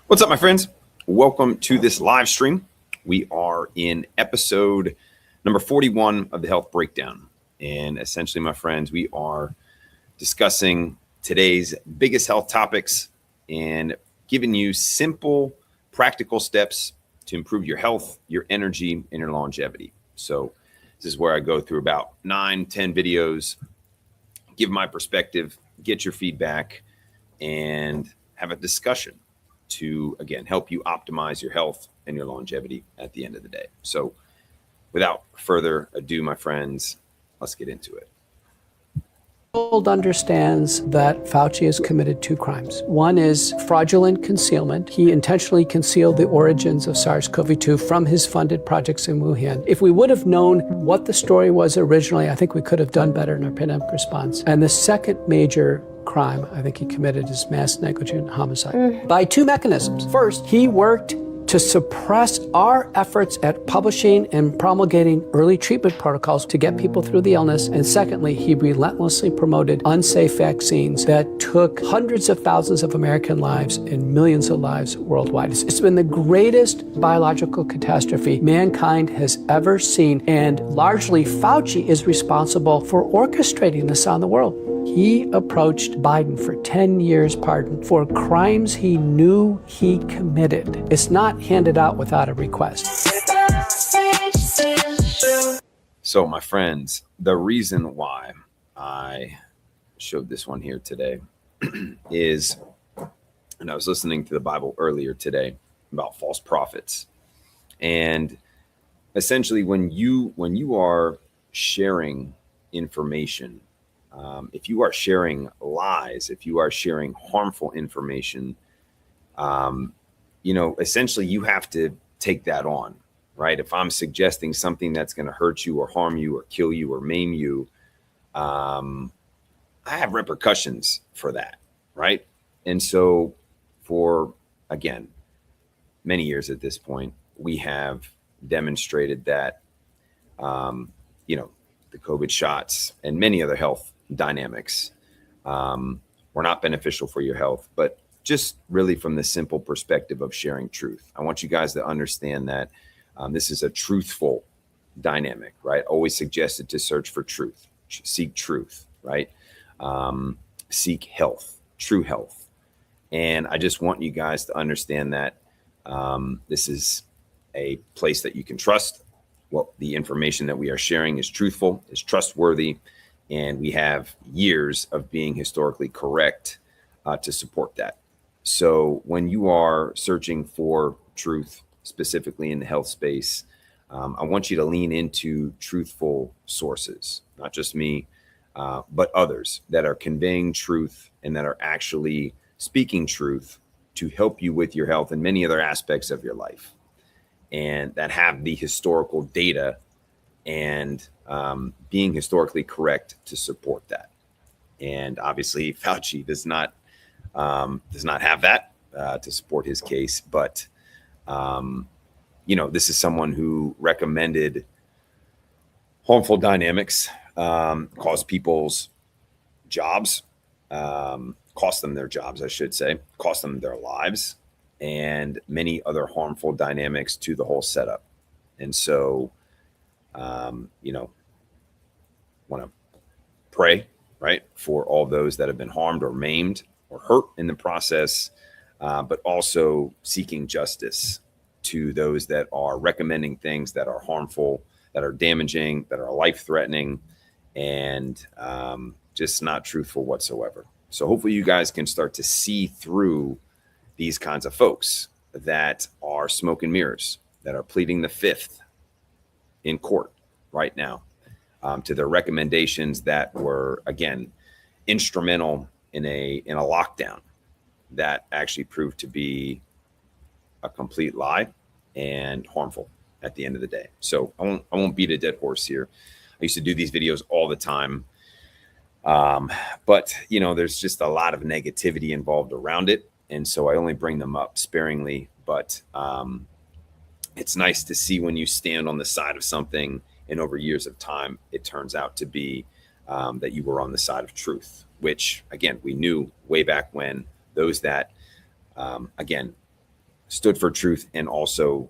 What's up, my friends? Welcome to this live stream. We are in episode number 41 of the Health Breakdown. And essentially, my friends, we are discussing today's biggest health topics and giving you simple, practical steps to improve your health, your energy, and your longevity. So this is where I go through about 9-10 videos, give my perspective, get your feedback, and have a discussion to, again, help you optimize your health and your longevity at the end of the day. So without further ado, my friends, let's get into it. The world understands that Fauci has committed two crimes. One is fraudulent concealment. He intentionally concealed the origins of SARS-CoV-2 from his funded projects in Wuhan. If we would have known what the story was originally, I think we could have done better in our pandemic response. And the second major crime I think he committed is mass negligent homicide by two mechanisms. First, he worked to suppress our efforts at publishing and promulgating early treatment protocols to get people through the illness. And secondly, he relentlessly promoted unsafe vaccines that took hundreds of thousands of American lives and millions of lives worldwide. It's been the greatest biological catastrophe mankind has ever seen. And largely, Fauci is responsible for orchestrating this on the world. He approached Biden for 10 years pardon for crimes he knew he committed. It's not handed out without a request. So, my friends, the reason why I showed this one here today is, and I was listening to the Bible earlier today about false prophets. And essentially, when you are sharing information, if you are sharing lies, if you are sharing harmful information, essentially you have to take that on, right? If I'm suggesting something that's going to hurt you or harm you or kill you or maim you, I have repercussions for that, right? And so for, again, many years at this point, we have demonstrated that, the COVID shots and many other health dynamics were not beneficial for your health, but just really from the simple perspective of sharing truth. I want you guys to understand that this is a truthful dynamic, right? Always suggested to search for truth, seek truth, right? Seek health, true health. And I just want you guys to understand that this is a place that you can trust. Well, the information that we are sharing is truthful, is trustworthy, and we have years of being historically correct to support that. So when you are searching for truth, specifically in the health space, I want you to lean into truthful sources, not just me, but others that are conveying truth and that are actually speaking truth to help you with your health and many other aspects of your life, and that have the historical data and being historically correct to support that. And obviously, Fauci does not have that to support his case. But this is someone who recommended harmful dynamics, caused people's jobs, cost them their jobs, I should say, cost them their lives, and many other harmful dynamics to the whole setup. And so, want to pray, right, for all those that have been harmed or maimed or hurt in the process, but also seeking justice to those that are recommending things that are harmful, that are damaging, that are life-threatening, and just not truthful whatsoever. So hopefully you guys can start to see through these kinds of folks that are smoke and mirrors, that are pleading the fifth in court right now to their recommendations that were, again, instrumental in a lockdown that actually proved to be a complete lie and harmful at the end of the day. So I won't beat a dead horse here. I used to do these videos all the time. But there's just a lot of negativity involved around it. And so I only bring them up sparingly, but it's nice to see when you stand on the side of something and over years of time, it turns out to be that you were on the side of truth, which, again, we knew way back when those that, again, stood for truth and also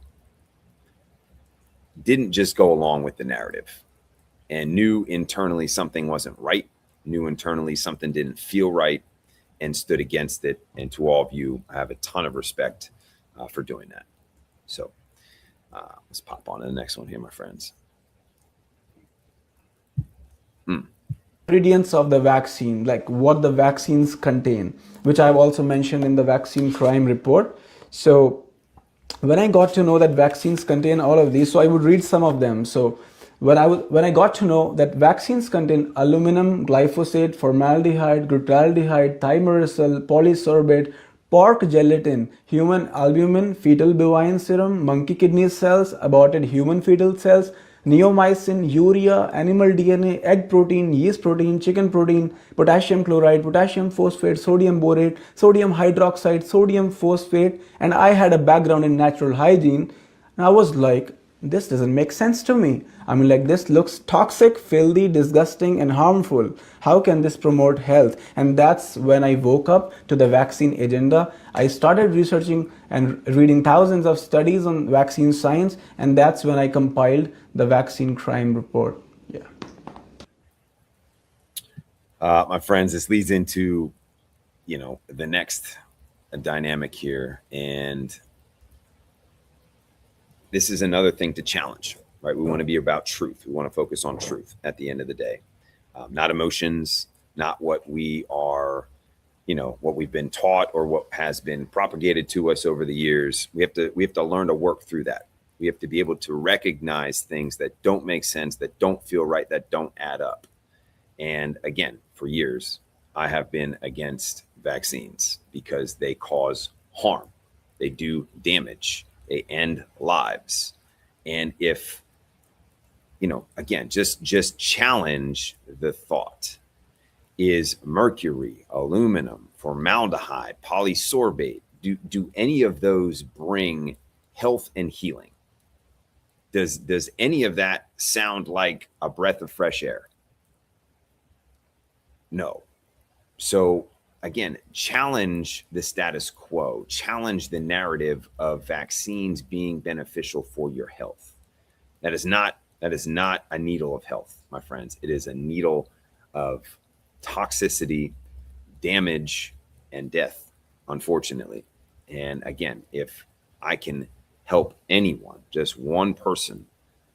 didn't just go along with the narrative and knew internally something wasn't right, knew internally something didn't feel right, and stood against it. And to all of you, I have a ton of respect for doing that. So let's pop on to the next one here, my friends. Ingredients of the vaccine, like what the vaccines contain, which I've also mentioned in the vaccine crime report. So when I got to know that vaccines contain all of these, so I would read some of them. So when I got to know that vaccines contain aluminum, glyphosate, formaldehyde, glutaldehyde, thimerosal, polysorbate, pork gelatin, human albumin, fetal bovine serum, monkey kidney cells, aborted human fetal cells, neomycin, urea, animal DNA, egg protein, yeast protein, chicken protein, potassium chloride, potassium phosphate, sodium borate, sodium hydroxide, sodium phosphate, and I had a background in natural hygiene, and I was like, this doesn't make sense to me. I mean, like, this looks toxic, filthy, disgusting, and harmful. How can this promote health? And that's when I woke up to the vaccine agenda. I started researching and reading thousands of studies on vaccine science, and that's when I compiled the vaccine crime report. Yeah. My friends, this leads into, the next dynamic here. And this is another thing to challenge, right? We want to be about truth. We want to focus on truth at the end of the day, not emotions, not what we are, what we've been taught or what has been propagated to us over the years. We have to learn to work through that. We have to be able to recognize things that don't make sense, that don't feel right, that don't add up. And again, for years, I have been against vaccines because they cause harm. They do damage. They end lives. And if, again, just challenge the thought. Is mercury, aluminum, formaldehyde, polysorbate, do any of those bring health and healing? Does any of that sound like a breath of fresh air? No. So again, challenge the status quo, challenge the narrative of vaccines being beneficial for your health. That is not a needle of health, my friends. It is a needle of toxicity, damage, and death, unfortunately. And again, if I can help anyone, just one person,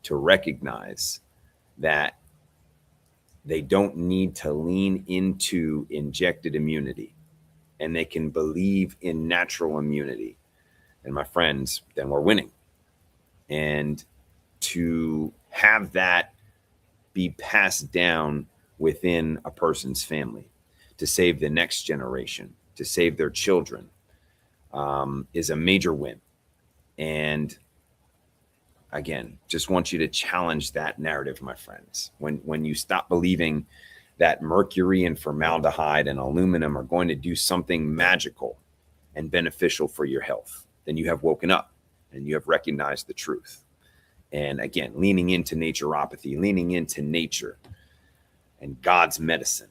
to recognize that they don't need to lean into injected immunity and they can believe in natural immunity, and my friends, then we're winning. And to have that be passed down within a person's family to save the next generation, to save their children, is a major win. And again, just want you to challenge that narrative, my friends. When you stop believing that mercury and formaldehyde and aluminum are going to do something magical and beneficial for your health, then you have woken up and you have recognized the truth. And again, leaning into naturopathy, leaning into nature and God's medicine.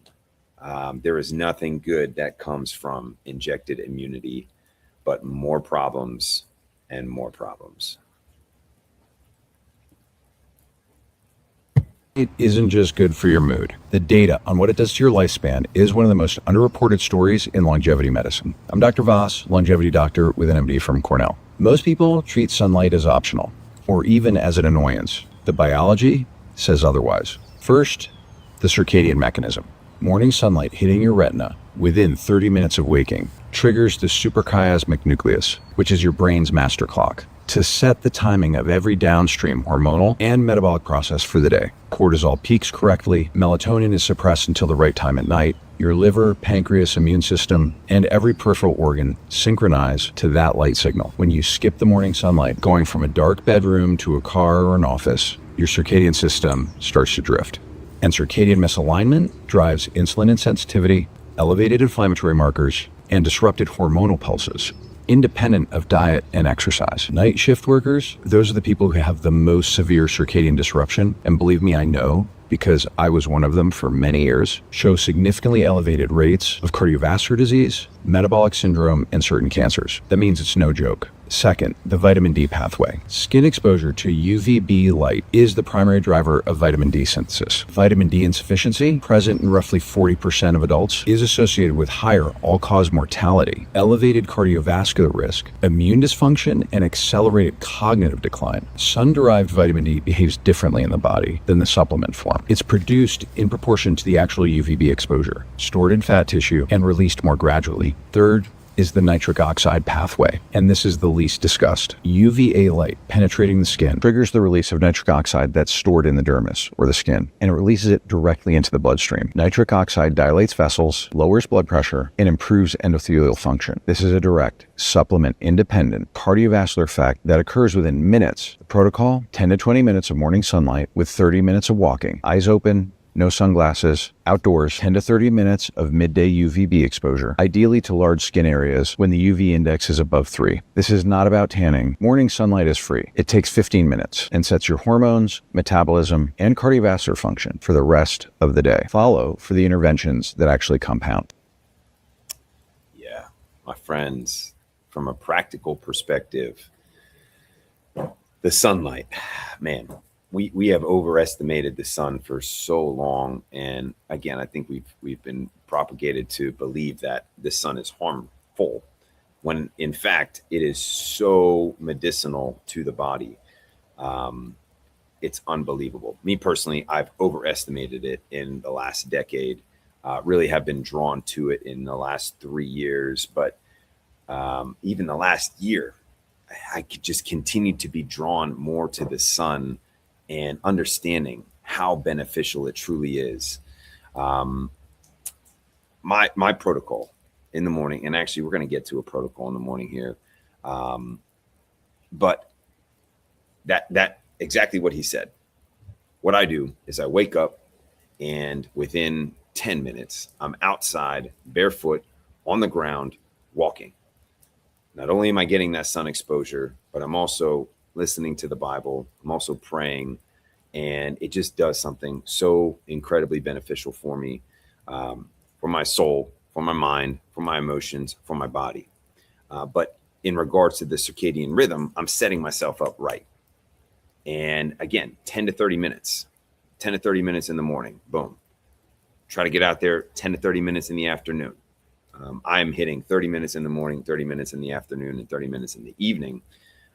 There is nothing good that comes from injected immunity, but more problems and more problems. It isn't just good for your mood. The data on what it does to your lifespan is one of the most underreported stories in longevity medicine. I'm Dr. Voss, longevity doctor with an MD from Cornell. Most people treat sunlight as optional, or even as an annoyance. The biology says otherwise. First, the circadian mechanism. Morning sunlight hitting your retina within 30 minutes of waking triggers the suprachiasmatic nucleus, which is your brain's master clock, to set the timing of every downstream hormonal and metabolic process for the day. Cortisol peaks correctly, melatonin is suppressed until the right time at night, your liver, pancreas, immune system, and every peripheral organ synchronize to that light signal. When you skip the morning sunlight, going from a dark bedroom to a car or an office, your circadian system starts to drift. And circadian misalignment drives insulin insensitivity, elevated inflammatory markers, and disrupted hormonal pulses, independent of diet and exercise. Night shift workers, those are the people who have the most severe circadian disruption, and believe me, I know, because I was one of them for many years, show significantly elevated rates of cardiovascular disease, metabolic syndrome, and certain cancers. That means it's no joke. Second, the vitamin D pathway. Skin exposure to UVB light is the primary driver of vitamin D synthesis. Vitamin D insufficiency, present in roughly 40% of adults, is associated with higher all-cause mortality, elevated cardiovascular risk, immune dysfunction, and accelerated cognitive decline. Sun-derived vitamin D behaves differently in the body than the supplement form. It's produced in proportion to the actual UVB exposure, stored in fat tissue, and released more gradually. Third, is the nitric oxide pathway, and this is the least discussed. UVA light penetrating the skin triggers the release of nitric oxide that's stored in the dermis, or the skin, and it releases it directly into the bloodstream. Nitric oxide dilates vessels, lowers blood pressure, and improves endothelial function. This is a direct, supplement-independent cardiovascular effect that occurs within minutes. The protocol, 10 to 20 minutes of morning sunlight with 30 minutes of walking, eyes open, no sunglasses, outdoors, 10 to 30 minutes of midday UVB exposure, ideally to large skin areas when the UV index is above 3. This is not about tanning. Morning sunlight is free. It takes 15 minutes and sets your hormones, metabolism, and cardiovascular function for the rest of the day. Follow for the interventions that actually compound. Yeah, my friends, from a practical perspective, the sunlight, man, we have overestimated the sun for so long. And again, I think we've been propagated to believe that the sun is harmful, when in fact it is so medicinal to the body. It's unbelievable. Me personally, I've overestimated it in the last decade. Really have been drawn to it in the last 3 years, but even the last year, I could just continue to be drawn more to the sun and understanding how beneficial it truly is. My protocol in the morning, and actually we're going to get to a protocol in the morning here, but that exactly what he said. What I do is I wake up, and within 10 minutes, I'm outside, barefoot, on the ground, walking. Not only am I getting that sun exposure, but I'm also listening to the Bible. I'm also praying, and it just does something so incredibly beneficial for me, for my soul, for my mind, for my emotions, for my body. But in regards to the circadian rhythm, I'm setting myself up right. And again, 10 to 30 minutes in the morning, boom. Try to get out there 10 to 30 minutes in the afternoon. I'm hitting 30 minutes in the morning, 30 minutes in the afternoon, and 30 minutes in the evening.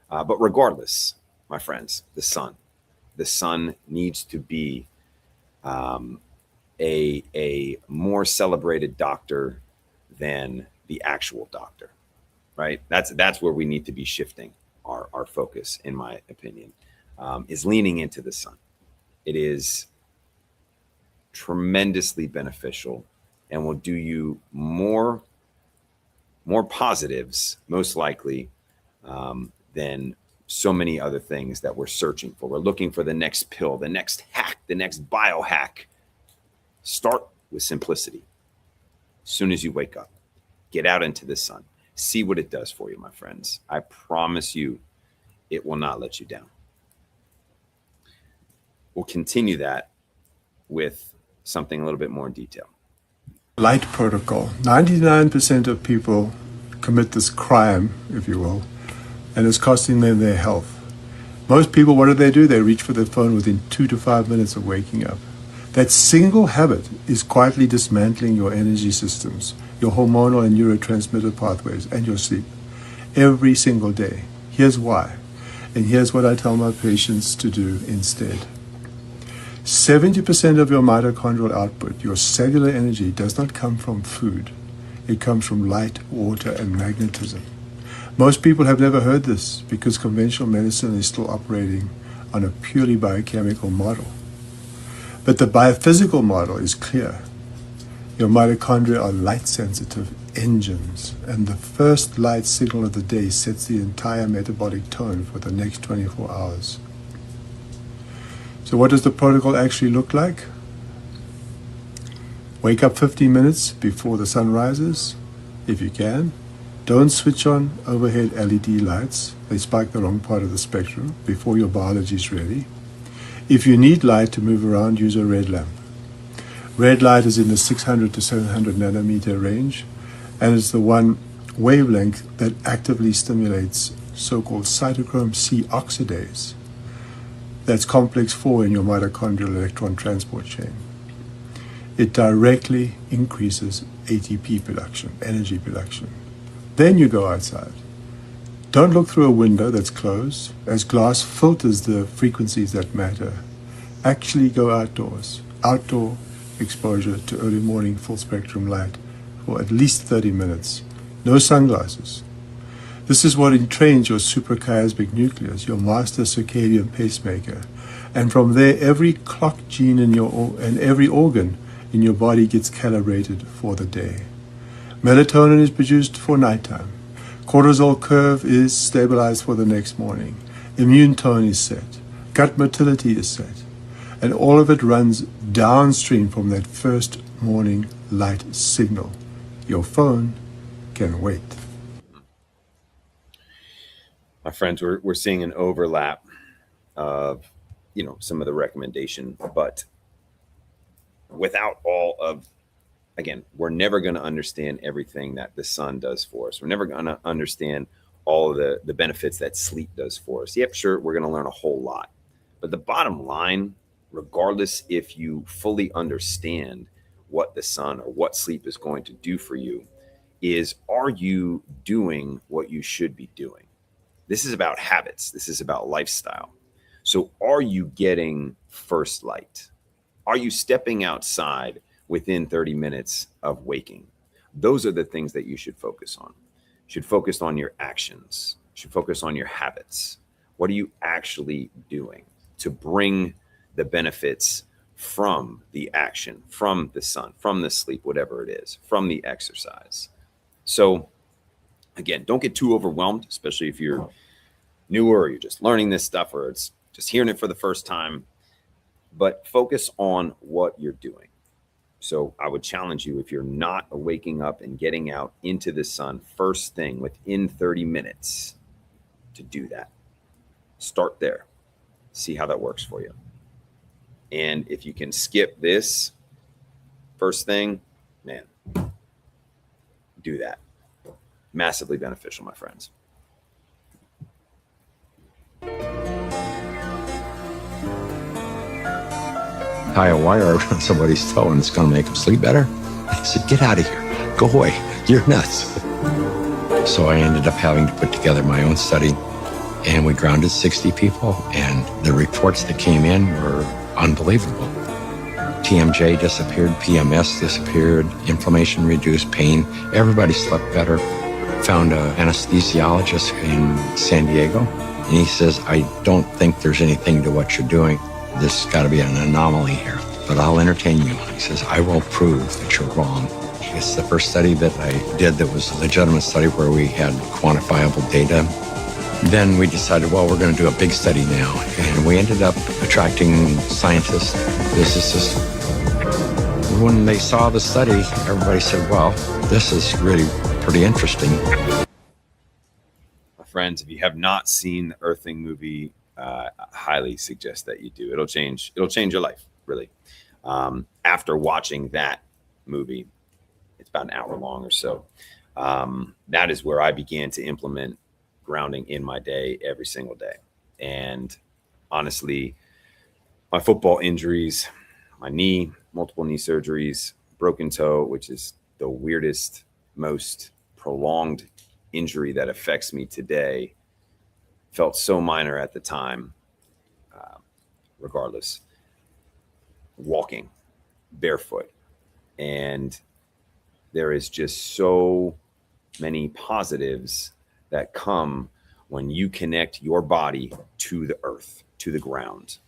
But regardless, my friends, the sun needs to be a more celebrated doctor than the actual doctor, right? That's where we need to be shifting our focus, in my opinion, is leaning into the sun. It is tremendously beneficial and will do you more positives, most likely, than so many other things that we're searching for. We're looking for the next pill, the next hack, the next biohack. Start with simplicity. As soon as you wake up, get out into the sun. See what it does for you, my friends. I promise you, it will not let you down. We'll continue that with something a little bit more in detail. Light protocol. 99% of people commit this crime, if you will, and it's costing them their health. Most people, what do? They reach for their phone within 2 to 5 minutes of waking up. That single habit is quietly dismantling your energy systems, your hormonal and neurotransmitter pathways, and your sleep every single day. Here's why, and here's what I tell my patients to do instead. 70% of your mitochondrial output, your cellular energy, does not come from food. It comes from light, water, and magnetism. Most people have never heard this because conventional medicine is still operating on a purely biochemical model. But the biophysical model is clear. Your mitochondria are light-sensitive engines, and the first light signal of the day sets the entire metabolic tone for the next 24 hours. So what does the protocol actually look like? Wake up 15 minutes before the sun rises, if you can. Don't switch on overhead LED lights. They spike the wrong part of the spectrum before your biology is ready. If you need light to move around, use a red lamp. Red light is in the 600 to 700 nanometer range, and it's the one wavelength that actively stimulates so-called cytochrome C oxidase. That's complex 4 in your mitochondrial electron transport chain. It directly increases ATP production, energy production. Then you go outside. Don't look through a window that's closed, as glass filters the frequencies that matter. Actually go outdoors. Outdoor exposure to early morning full spectrum light for at least 30 minutes. No sunglasses. This is what entrains your suprachiasmatic nucleus, your master circadian pacemaker. And from there, every clock gene in and every organ in your body gets calibrated for the day. Melatonin is produced for nighttime. Cortisol curve is stabilized for the next morning. Immune tone is set. Gut motility is set. And all of it runs downstream from that first morning light signal. Your phone can wait. My friends, we're seeing an overlap of, some of the recommendation, but without all of, again, we're never going to understand everything that the sun does for us. We're never going to understand all of the benefits that sleep does for us. Yep, sure, we're going to learn a whole lot. But the bottom line, regardless if you fully understand what the sun or what sleep is going to do for you, is are you doing what you should be doing? This is about habits. This is about lifestyle. So are you getting first light? Are you stepping outside within 30 minutes of waking? Those are the things that you should focus on. You should focus on your actions. You should focus on your habits. What are you actually doing to bring the benefits from the action, from the sun, from the sleep, whatever it is, from the exercise? So again, don't get too overwhelmed, especially if you're newer or you're just learning this stuff or it's just hearing it for the first time, but focus on what you're doing. So I would challenge you, if you're not waking up and getting out into the sun first thing within 30 minutes, to do that. Start there. See how that works for you. And if you can skip this first thing, man, do that. Massively beneficial, my friends. Tie a wire around somebody's toe and it's going to make them sleep better? I said, get out of here. Go away. You're nuts. So I ended up having to put together my own study, and we grounded 60 people, and the reports that came in were unbelievable. TMJ disappeared, PMS disappeared, inflammation reduced, pain. Everybody slept better. Found an anesthesiologist in San Diego, and he says, I don't think there's anything to what you're doing. There's got to be an anomaly here, but I'll entertain you. He says, I will prove that you're wrong. It's the first study that I did that was a legitimate study where we had quantifiable data. Then we decided, well, we're going to do a big study now. And we ended up attracting scientists, physicists. When they saw the study, everybody said, well, this is really pretty interesting. My friends, if you have not seen the Earthing movie, I highly suggest that you do. It'll change your life, really. After watching that movie, it's about an hour long or so. That is where I began to implement grounding in my day every single day. And honestly, my football injuries, my knee, multiple knee surgeries, broken toe, which is the weirdest, most prolonged injury that affects me today, felt so minor at the time. Regardless, walking barefoot, and there is just so many positives that come when you connect your body to the earth, to the ground.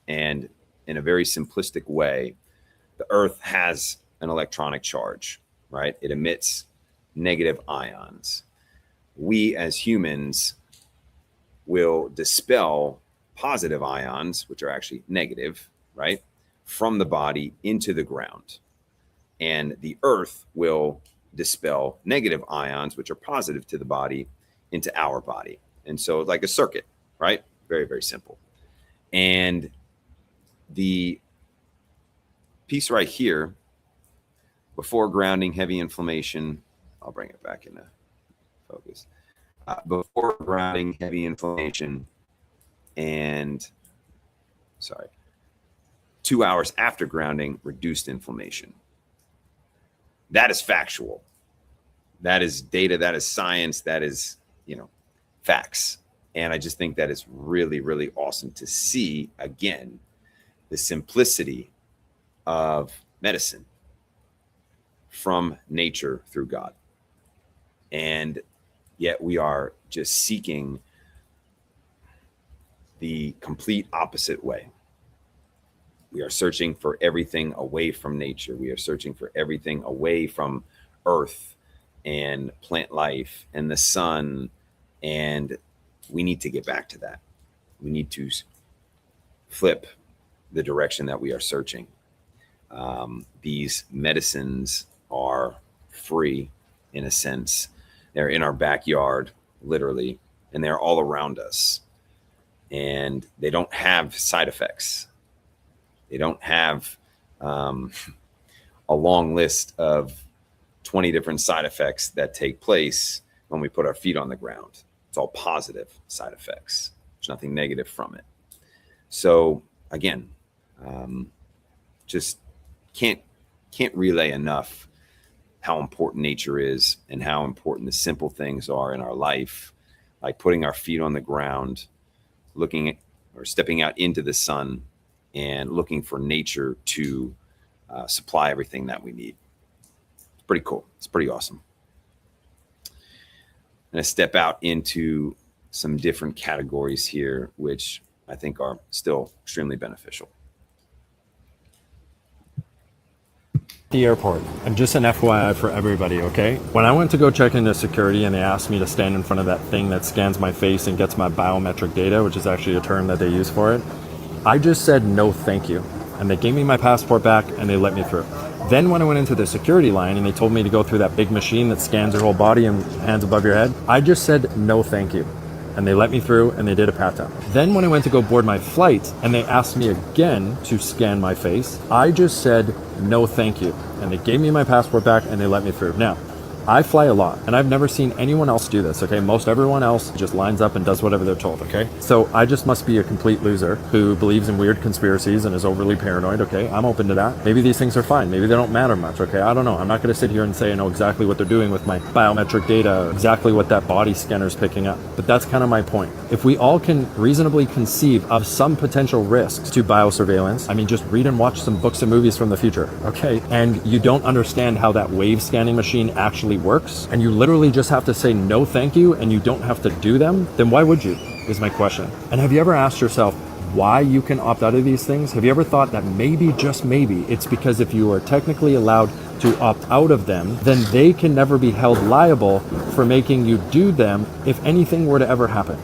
And in a very simplistic way, the earth has an electronic charge, right? It emits negative ions. We as humans will dispel positive ions, which are actually negative, right, from the body into the ground. And the earth will dispel negative ions, which are positive to the body, into our body. And so like a circuit, right? Very, very simple. And the piece right here, before grounding, heavy inflammation, I'll bring it back into focus. before grounding, heavy inflammation, and 2 hours after grounding, reduced inflammation. That is factual. That is data. That is science. That is, facts. And I just think that is really, really awesome to see, again, the simplicity of medicine from nature through God. And yet we are just seeking the complete opposite way. We are searching for everything away from nature. We are searching for everything away from earth and plant life and the sun. And we need to get back to that. We need to flip the direction that we are searching. These medicines are free in a sense. They're in our backyard, literally, and they're all around us. And they don't have side effects. They don't have a long list of 20 different side effects that take place when we put our feet on the ground. It's all positive side effects. There's nothing negative from it. So again, just can't relay enough how important nature is and how important the simple things are in our life, like putting our feet on the ground, looking at or stepping out into the sun and looking for nature to supply everything that we need. It's pretty cool. It's pretty awesome. I'm going to step out into some different categories here, which I think are still extremely beneficial. The airport, and just an FYI for everybody, okay? When I went to go check into security and they asked me to stand in front of that thing that scans my face and gets my biometric data, which is actually a term that they use for it, I just said no thank you. And they gave me my passport back and they let me through. Then when I went into the security line and they told me to go through that big machine that scans your whole body and hands above your head, I just said no thank you. And they let me through and they did a pat down. Then when I went to go board my flight and they asked me again to scan my face, I just said no thank you. And they gave me my passport back and they let me through. Now, I fly a lot and I've never seen anyone else do this, okay? Most everyone else just lines up and does whatever they're told, okay? So I just must be a complete loser who believes in weird conspiracies and is overly paranoid, okay? I'm open to that. Maybe these things are fine. Maybe they don't matter much, okay? I don't know. I'm not gonna sit here and say I know exactly what they're doing with my biometric data, exactly what that body scanner is picking up. But that's kind of my point. If we all can reasonably conceive of some potential risks to biosurveillance, I mean, just read and watch some books and movies from the future, okay? And you don't understand how that wave scanning machine actually works, and you literally just have to say no thank you and you don't have to do them, then why would you, is my question. And have you ever asked yourself why you can opt out of these things? Have you ever thought that maybe, just maybe, it's because if you are technically allowed to opt out of them, then they can never be held liable for making you do them if anything were to ever happen?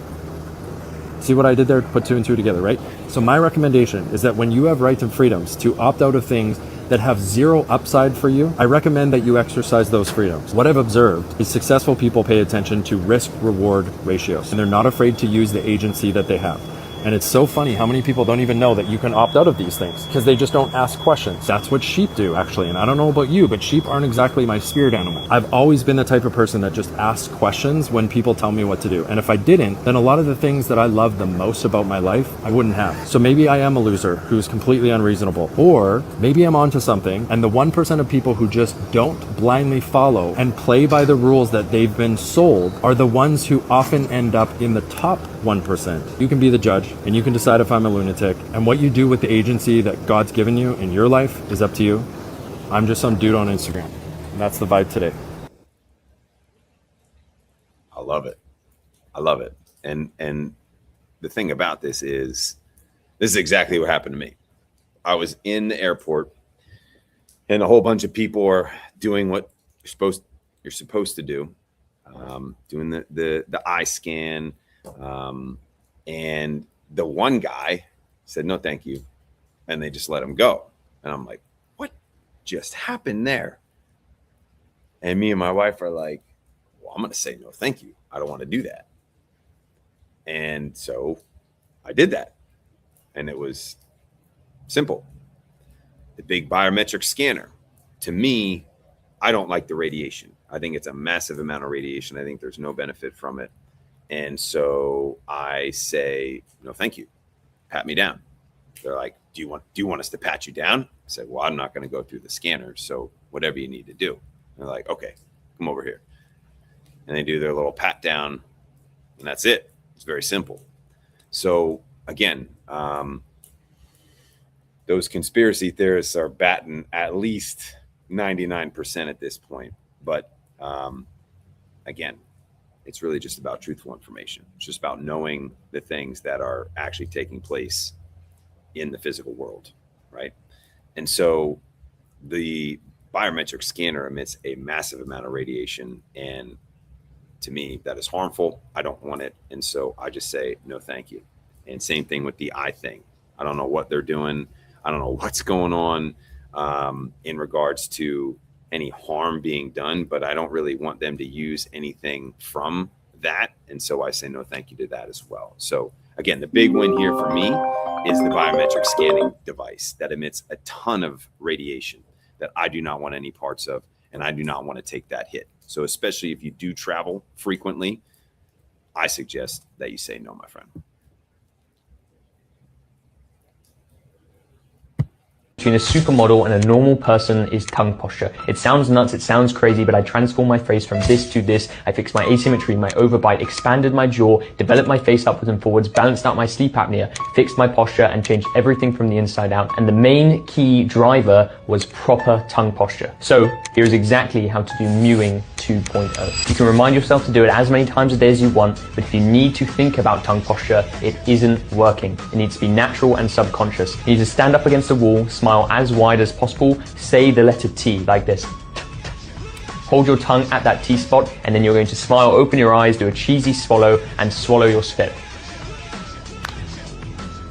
See what I did there? Put two and two together, right? So my recommendation is that when you have rights and freedoms to opt out of things that have zero upside for you, I recommend that you exercise those freedoms. What I've observed is successful people pay attention to risk-reward ratios, and they're not afraid to use the agency that they have. And it's so funny how many people don't even know that you can opt out of these things because they just don't ask questions. That's what sheep do, actually. And I don't know about you, but sheep aren't exactly my spirit animal. I've always been the type of person that just asks questions when people tell me what to do. And if I didn't, then a lot of the things that I love the most about my life, I wouldn't have. So maybe I am a loser who's completely unreasonable, or maybe I'm onto something. And the 1% of people who just don't blindly follow and play by the rules that they've been sold are the ones who often end up in the top 1%. You can be the judge and you can decide if I'm a lunatic, and what you do with the agency that God's given you in your life is up to you. I'm just some dude on Instagram, and that's the vibe today. I love it. I love it. And the thing about this is exactly what happened to me. I was in the airport and a whole bunch of people are doing what you're supposed to do, doing the eye scan, and the one guy said, no, thank you. And they just let him go. And I'm like, what just happened there? And me and my wife are like, well, I'm going to say no, thank you. I don't want to do that. And so I did that. And it was simple. The big biometric scanner. To me, I don't like the radiation. I think it's a massive amount of radiation. I think there's no benefit from it. And so I say, no, thank you. Pat me down. They're like, do you want us to pat you down? I said, well, I'm not going to go through the scanner. So whatever you need to do. And they're like, okay, come over here. And they do their little pat down, and that's it. It's very simple. So again, those conspiracy theorists are batting at least 99% at this point. But again, it's really just about truthful information. It's just about knowing the things that are actually taking place in the physical world, right? And so the biometric scanner emits a massive amount of radiation, and to me, that is harmful. I don't want it. And so I just say, no, thank you. And same thing with the eye thing. I don't know what they're doing. I don't know what's going on in regards to any harm being done, but I don't really want them to use anything from that. And so I say no thank you to that as well. So again, the big win here for me is the biometric scanning device that emits a ton of radiation that I do not want any parts of, and I do not want to take that hit. So especially if you do travel frequently, I suggest that you say no, my friend. Between a supermodel and a normal person is tongue posture. It sounds nuts, it sounds crazy, but I transformed my face from this to this. I fixed my asymmetry, my overbite, expanded my jaw, developed my face upwards and forwards, balanced out my sleep apnea, fixed my posture, and changed everything from the inside out. And the main key driver was proper tongue posture. So here's exactly how to do mewing 2.0. You can remind yourself to do it as many times a day as you want, but if you need to think about tongue posture, it isn't working. It needs to be natural and subconscious. You need to stand up against a wall, smile as wide as possible, say the letter T like this. Hold your tongue at that T spot, and then you're going to smile, open your eyes, do a cheesy swallow, and swallow your spit.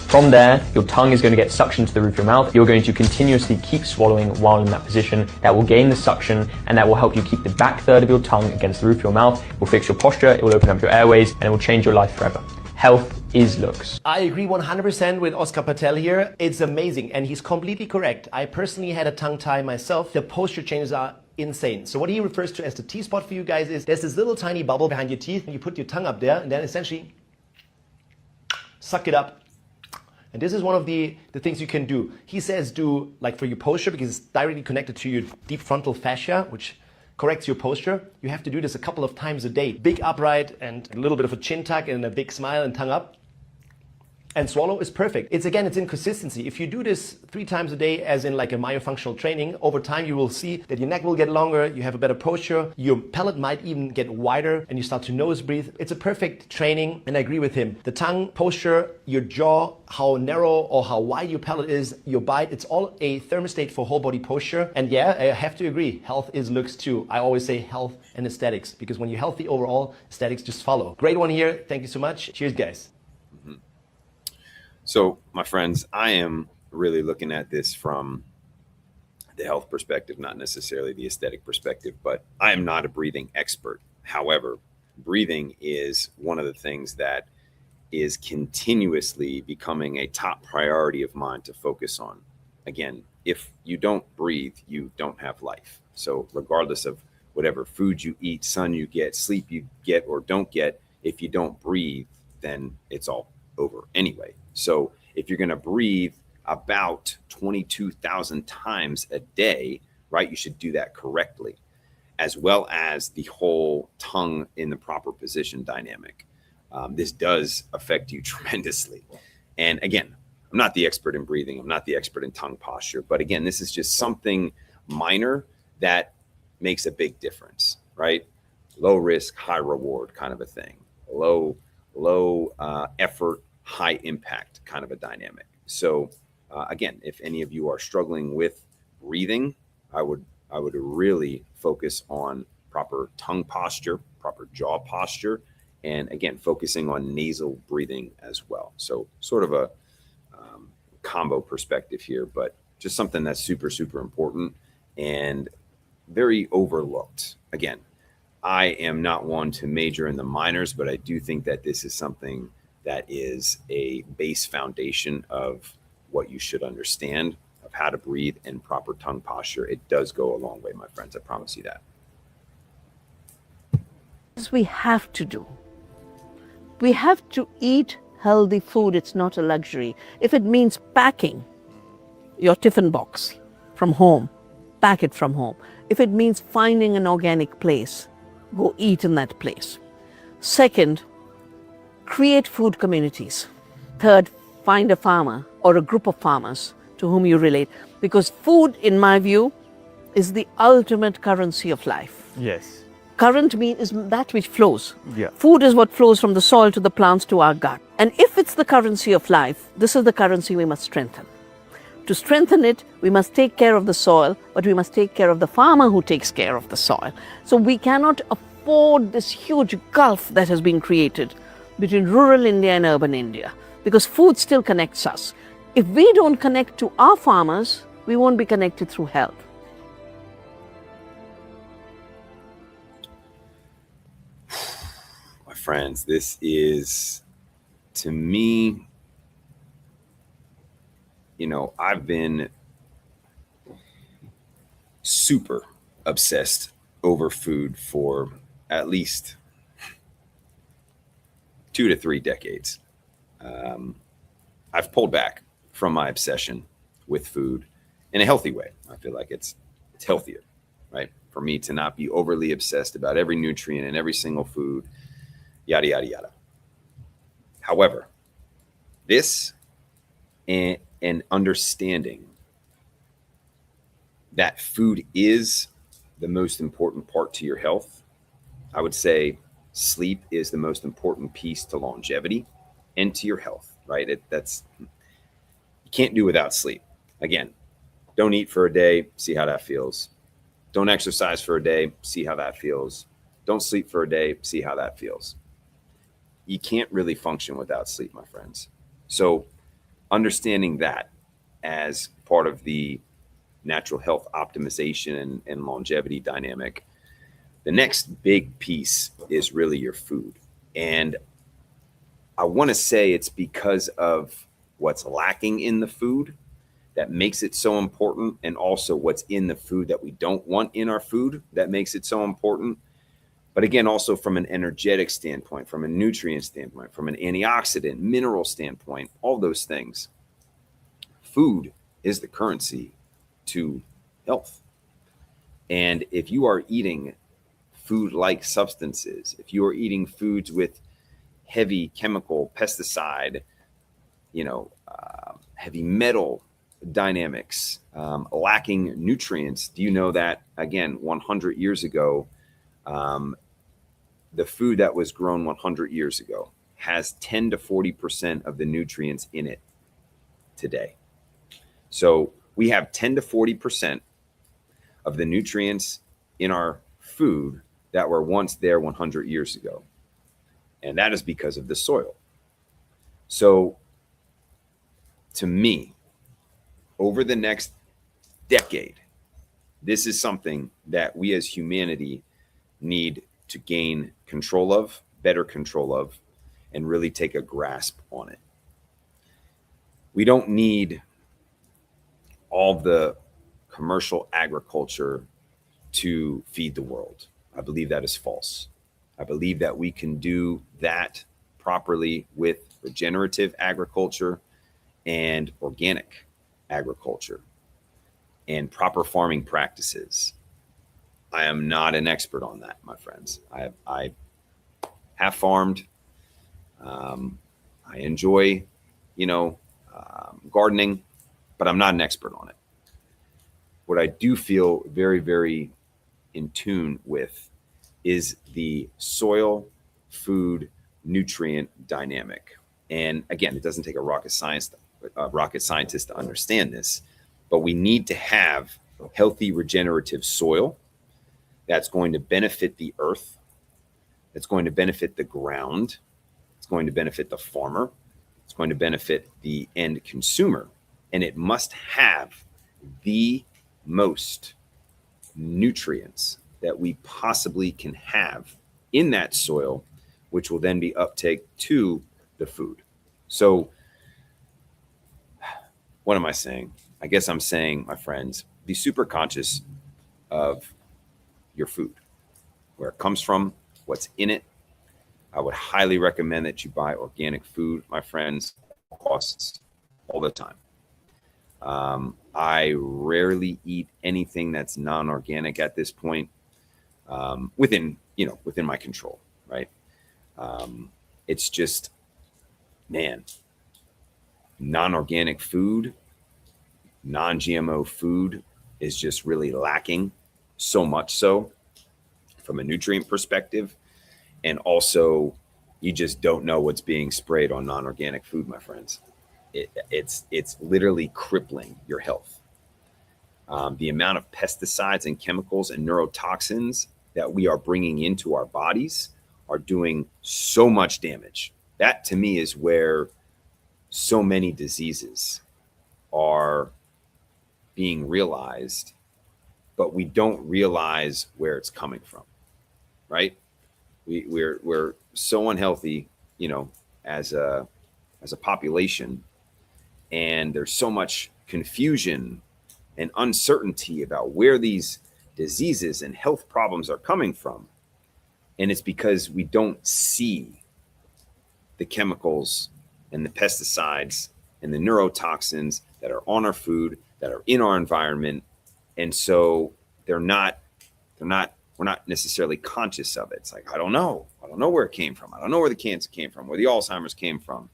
From there, your tongue is going to get suction to the roof of your mouth. You're going to continuously keep swallowing while in that position. That will gain the suction, and that will help you keep the back third of your tongue against the roof of your mouth. It will fix your posture, it will open up your airways, and it will change your life forever. Health is looks. I agree 100% with Oscar Patel here. It's amazing, and he's completely correct. I personally had a tongue tie myself. The posture changes are insane. So what he refers to as the T-spot for you guys is there's this little tiny bubble behind your teeth, and you put your tongue up there, and then essentially suck it up. And this is one of the things you can do. He says do like for your posture, because it's directly connected to your deep frontal fascia, which corrects your posture. You have to do this a couple of times a day. Big upright and a little bit of a chin tuck and a big smile and tongue up. And swallow is perfect. It's in consistency. If you do this 3 times a day, as in like a myofunctional training, over time you will see that your neck will get longer, you have a better posture, your palate might even get wider, and you start to nose breathe. It's a perfect training, and I agree with him. The tongue posture, your jaw, how narrow or how wide your palate is, your bite, it's all a thermostat for whole body posture. And yeah, I have to agree, health is looks too. I always say health and aesthetics, because when you're healthy overall, aesthetics just follow. Great one here. Thank you so much. Cheers, guys. So, my friends, I am really looking at this from the health perspective, not necessarily the aesthetic perspective, but I am not a breathing expert. However, breathing is one of the things that is continuously becoming a top priority of mine to focus on. Again, if you don't breathe, you don't have life. So regardless of whatever food you eat, sun you get, sleep you get or don't get, if you don't breathe, then it's all over anyway. So if you're going to breathe about 22,000 times a day, right, you should do that correctly, as well as the whole tongue in the proper position dynamic. This does affect you tremendously. And again, I'm not the expert in breathing. I'm not the expert in tongue posture. But again, this is just something minor that makes a big difference, right? Low risk, high reward kind of a thing. Low effort, high impact kind of a dynamic. So again, if any of you are struggling with breathing, I would really focus on proper tongue posture, proper jaw posture, and again, focusing on nasal breathing as well. So sort of a combo perspective here, but just something that's super, super important and very overlooked. Again, I am not one to major in the minors, but I do think that this is something that is a base foundation of what you should understand of how to breathe and proper tongue posture. It does go a long way, my friends. I promise you that. We have to do. We have to eat healthy food. It's not a luxury. If it means packing your tiffin box from home, pack it from home. If it means finding an organic place, go eat in that place. Second, create food communities. Third, find a farmer or a group of farmers to whom you relate. Because food, in my view, is the ultimate currency of life. Yes. Current mean is that which flows. Yeah. Food is what flows from the soil to the plants to our gut. And if it's the currency of life, this is the currency we must strengthen. To strengthen it, we must take care of the soil, but we must take care of the farmer who takes care of the soil. So we cannot afford this huge gulf that has been created between rural India and urban India, because food still connects us. If we don't connect to our farmers, we won't be connected through health. My friends, this is, to me, I've been super obsessed over food for at least 2 to 3 decades. I've pulled back from my obsession with food in a healthy way. I feel like it's healthier, right? For me to not be overly obsessed about every nutrient in every single food, yada, yada, yada. However, this and understanding that food is the most important part to your health. I would say sleep is the most important piece to longevity and to your health, right? You can't do without sleep. Again, don't eat for a day, see how that feels. Don't exercise for a day, see how that feels. Don't sleep for a day, see how that feels. You can't really function without sleep, my friends. So understanding that as part of the natural health optimization and longevity dynamic, the next big piece is really your food. And I want to say it's because of what's lacking in the food that makes it so important, and also what's in the food that we don't want in our food that makes it so important. But again, also from an energetic standpoint, from a nutrient standpoint, from an antioxidant, mineral standpoint, all those things. Food is the currency to health. And if you are eating food-like substances, if you are eating foods with heavy chemical, pesticide, heavy metal dynamics, lacking nutrients, do you know that, again, 100 years ago, the food that was grown 100 years ago has 10 to 40% of the nutrients in it today. So we have 10 to 40% of the nutrients in our food that were once there 100 years ago. And that is because of the soil. So to me, over the next decade, this is something that we as humanity need to gain control of, better control of, and really take a grasp on it. We don't need all the commercial agriculture to feed the world. I believe that is false. I believe that we can do that properly with regenerative agriculture and organic agriculture and proper farming practices. I am not an expert on that, my friends. I have farmed. I enjoy, gardening, but I'm not an expert on it. What I do feel very, very in tune with is the soil, food, nutrient dynamic. And again, it doesn't take a rocket scientist to understand this, but we need to have healthy regenerative soil that's going to benefit the earth, that's going to benefit the ground, it's going to benefit the farmer, it's going to benefit the end consumer, and it must have the most nutrients that we possibly can have in that soil, which will then be uptake to the food. So what am I saying? I guess I'm saying, my friends, be super conscious of your food, where it comes from, what's in it. I would highly recommend that you buy organic food, my friends. Costs all the time. I rarely eat anything that's non-organic at this point, within my control, right? It's just, man, non-organic food, non-GMO food is just really lacking, so much so from a nutrient perspective. And also, you just don't know what's being sprayed on non-organic food, my friends. It's literally crippling your health. The amount of pesticides and chemicals and neurotoxins that we are bringing into our bodies are doing so much damage. That to me is where so many diseases are being realized, but we don't realize where it's coming from, right? We're so unhealthy, as a population, and there's so much confusion and uncertainty about where these diseases and health problems are coming from. And it's because we don't see the chemicals and the pesticides and the neurotoxins that are on our food, that are in our environment. And so we're not necessarily conscious of it. It's like, I don't know where it came from. I don't know where the cancer came from, where the Alzheimer's came from.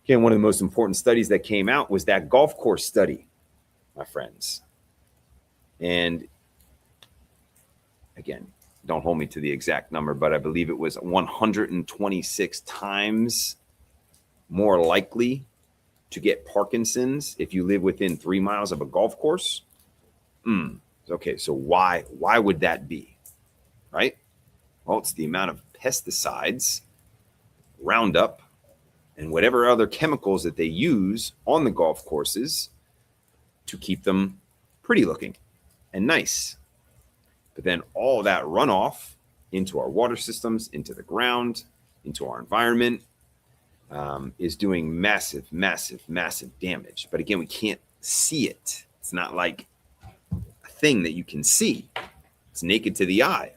Again, one of the most important studies that came out was that golf course study, my friends. And again, don't hold me to the exact number, but I believe it was 126 times more likely to get Parkinson's if you live within 3 miles of a golf course. Okay, so why would that be, right? Well, it's the amount of pesticides, Roundup, and whatever other chemicals that they use on the golf courses to keep them pretty looking and nice. But then all that runoff into our water systems, into the ground, into our environment, is doing massive, massive, massive damage. But again, we can't see it. It's not like a thing that you can see. It's naked to the eye,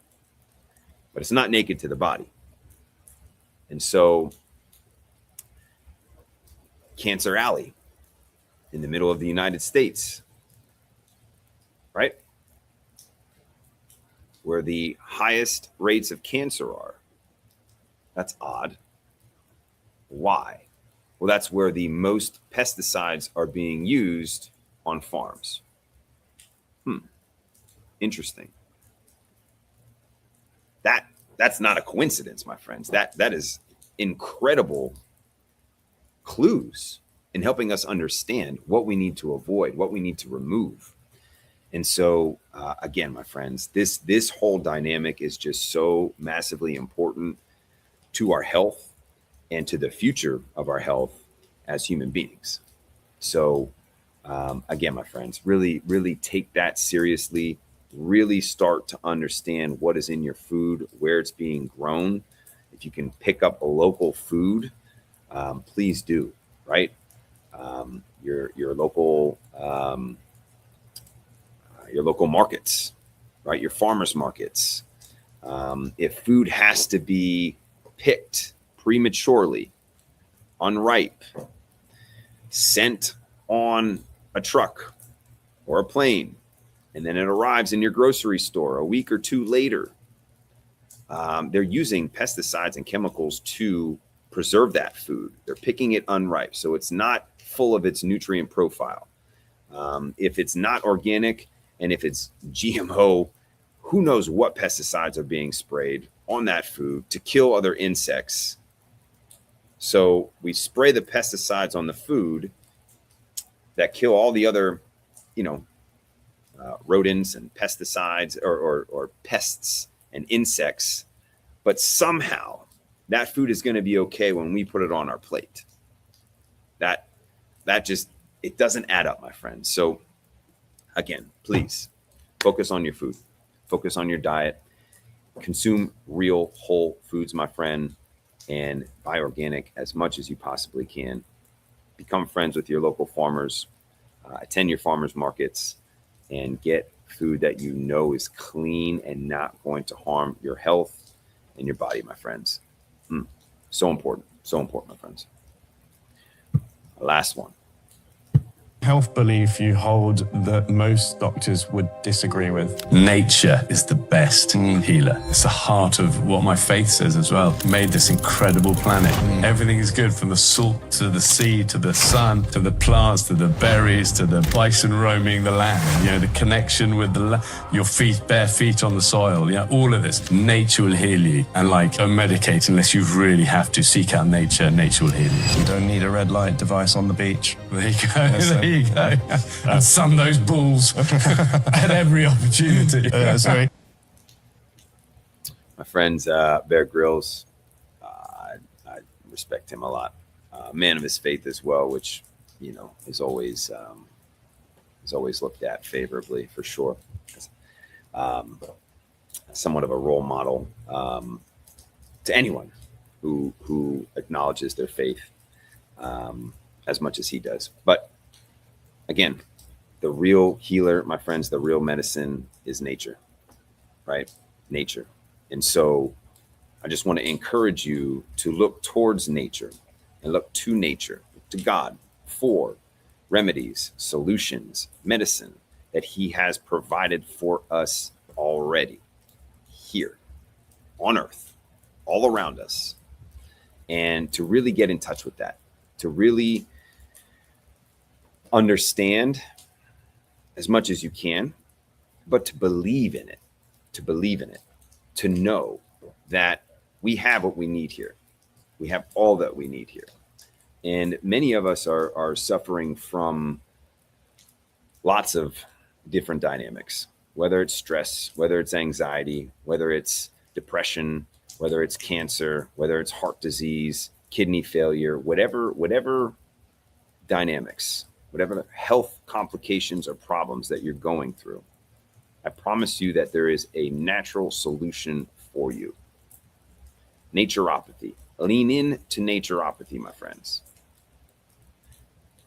but it's not naked to the body. And so Cancer Alley in the middle of the United States, right? Where the highest rates of cancer are. That's odd. Why? Well, that's where the most pesticides are being used on farms. Interesting. That's not a coincidence, my friends. That is incredible clues in helping us understand what we need to avoid, what we need to remove. And so, again, my friends, this whole dynamic is just so massively important to our health and to the future of our health as human beings. So, again, my friends, really, really take that seriously. Really start to understand what is in your food, where it's being grown. If you can pick up a local food, please do, right? Your local markets, right? Your farmers markets. If food has to be picked prematurely, unripe, sent on a truck or a plane, and then it arrives in your grocery store a week or two later, they're using pesticides and chemicals to preserve that food. They're picking it unripe, so it's not full of its nutrient profile. If it's not organic and if it's GMO, who knows what pesticides are being sprayed on that food to kill other insects. So we spray the pesticides on the food that kill all the other, rodents and pesticides or pests and insects, but somehow that food is going to be okay when we put it on our plate. That just, it doesn't add up, my friends. So again, please focus on your food, focus on your diet, consume real whole foods, my friend, and buy organic as much as you possibly can. Become friends with your local farmers, attend your farmers markets, and get food that you know is clean and not going to harm your health in your body, my friends. So important. So important, my friends. Last one. Health belief you hold that most doctors would disagree with. Nature is the best healer. It's the heart of what my faith says as well. Made this incredible planet. Everything is good, from the salt to the sea to the sun to the plants to the berries to the bison roaming the land. You know, the connection with your feet, bare feet on the soil. Yeah, all of this. Nature will heal you. And don't medicate unless you really have to. Seek out nature. Nature will heal you. You don't need a red light device on the beach. There you go. There you go. And sun those bulls at every opportunity. Sorry. My friends, Bear Grylls, I respect him a lot. Man of his faith as well, which is always looked at favorably for sure. Somewhat of a role model to anyone who acknowledges their faith as much as he does. But again, the real healer, my friends, the real medicine is nature, right? Nature. And so I just want to encourage you to look towards nature and look to nature, to God, for remedies, solutions, medicine that he has provided for us already here on earth, all around us. And to really get in touch with that, to really understand as much as you can, but to believe in it, to know that we have what we need here. We have all that we need here. And many of us are suffering from lots of different dynamics, whether it's stress, whether it's anxiety, whether it's depression, whether it's cancer, whether it's heart disease, kidney failure, whatever dynamics, whatever health complications or problems that you're going through, I promise you that there is a natural solution for you. Naturopathy. Lean in to naturopathy, my friends.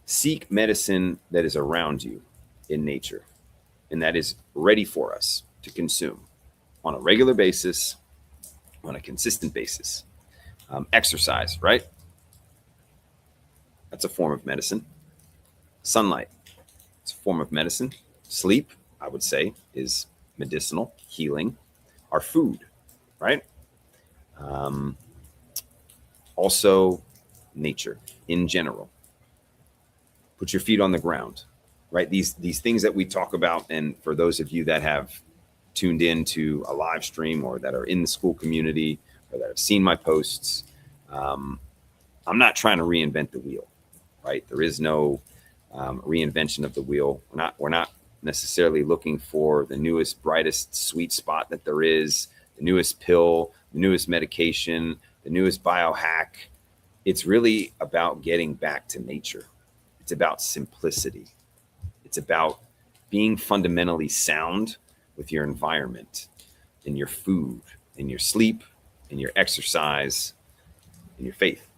Seek medicine that is around you in nature and that is ready for us to consume on a regular basis, on a consistent basis. Exercise, right? That's a form of medicine. Sunlight, it's a form of medicine. Sleep, I would say, is medicinal, healing. Our food, right? Also, nature in general. Put your feet on the ground, right? These things that we talk about, and for those of you that have tuned in to a live stream or that are in the school community or that have seen my posts, I'm not trying to reinvent the wheel, right? There is no reinvention of the wheel. We're not necessarily looking for the newest, brightest sweet spot that there is, the newest pill, the newest medication, the newest biohack. It's really about getting back to nature. It's about simplicity. It's about being fundamentally sound with your environment, in your food, in your sleep, in your exercise, in your faith.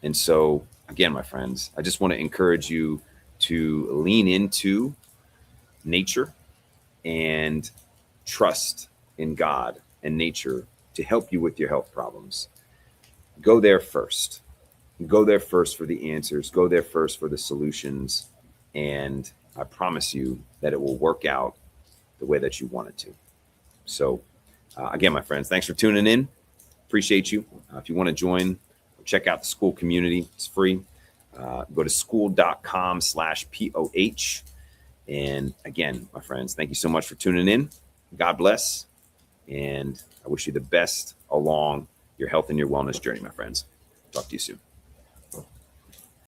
And so, again, my friends, I just want to encourage you to lean into nature and trust in God and nature to help you with your health problems. Go there first. Go there first for the answers. Go there first for the solutions. And I promise you that it will work out the way that you want it to. So, again, my friends, thanks for tuning in. Appreciate you. If you want to join, check out the school community. It's free. Go to school.com/POH. And again, my friends, thank you so much for tuning in. God bless. And I wish you the best along your health and your wellness journey, my friends. Talk to you soon.